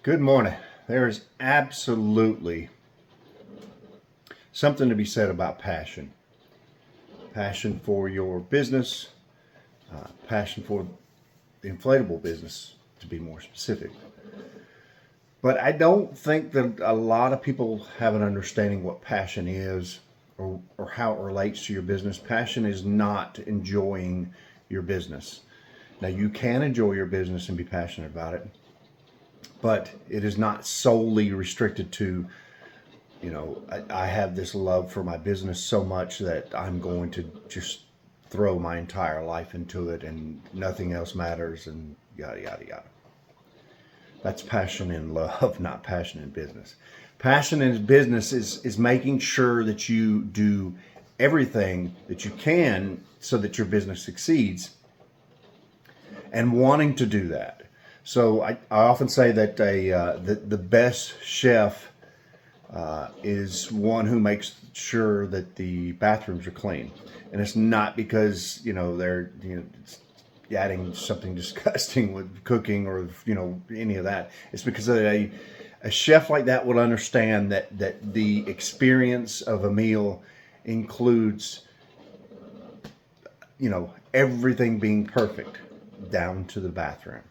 Good morning. There is absolutely something to be said about passion. Passion for your business, passion for the inflatable business, to be more specific. But I don't think that a lot of people have an understanding what passion is or how it relates to your business. Passion is not enjoying your business. Now, you can enjoy your business and be passionate about it, but it is not solely restricted to, I have this love for my business so much that I'm going to just throw my entire life into it and nothing else matters and yada, yada, yada. That's passion in love, not passion in business. Passion in business is making sure that you do everything that you can so that your business succeeds and wanting to do that. So I often say that the best chef is one who makes sure that the bathrooms are clean, and it's not because they're adding something disgusting with cooking or any of that. It's because a chef like that would understand that the experience of a meal includes everything being perfect down to the bathroom.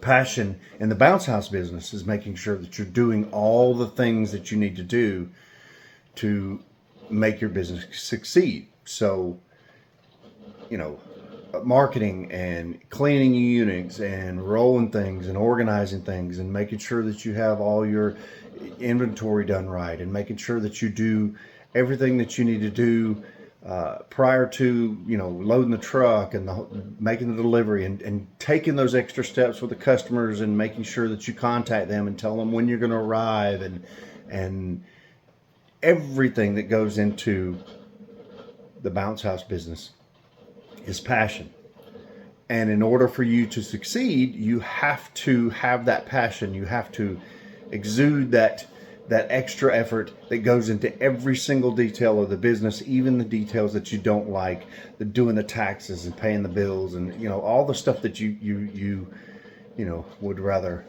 Passion in the bounce house business is making sure that you're doing all the things that you need to do to make your business succeed. So, marketing and cleaning units and rolling things and organizing things and making sure that you have all your inventory done right, and making sure that you do everything that you need to do prior to, loading the truck and making the delivery, and taking those extra steps with the customers, and making sure that you contact them and tell them when you're going to arrive, and everything that goes into the bounce house business is passion. And in order for you to succeed, you have to have that passion. You have to exude that extra effort that goes into every single detail of the business, even the details that you don't like, doing the taxes and paying the bills, and all the stuff that you would rather,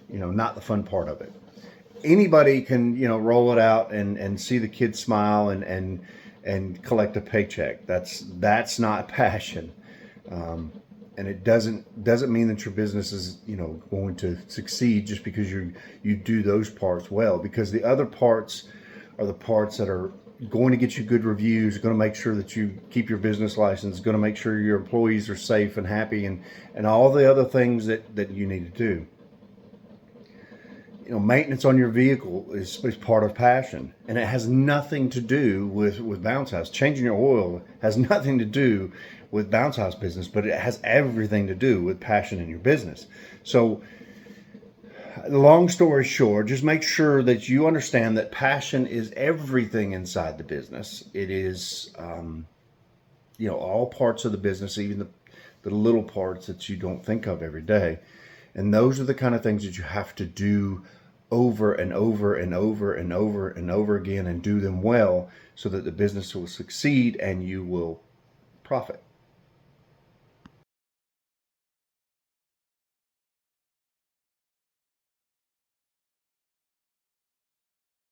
not the fun part of it. Anybody can roll it out and see the kids smile and collect a paycheck. That's not passion. And it doesn't mean that your business is going to succeed just because you do those parts well, because the other parts are the parts that are going to get you good reviews, going to make sure that you keep your business license, going to make sure your employees are safe and happy, and all the other things that you need to do. Maintenance on your vehicle is part of passion, and it has nothing to do with Bounce House. Changing your oil has nothing to do with Bounce House business, but it has everything to do with passion in your business. So, long story short, just make sure that you understand that passion is everything inside the business. It is, all parts of the business, even the little parts that you don't think of every day. And those are the kind of things that you have to do over and over and over and over and over again, and do them well, so that the business will succeed and you will profit.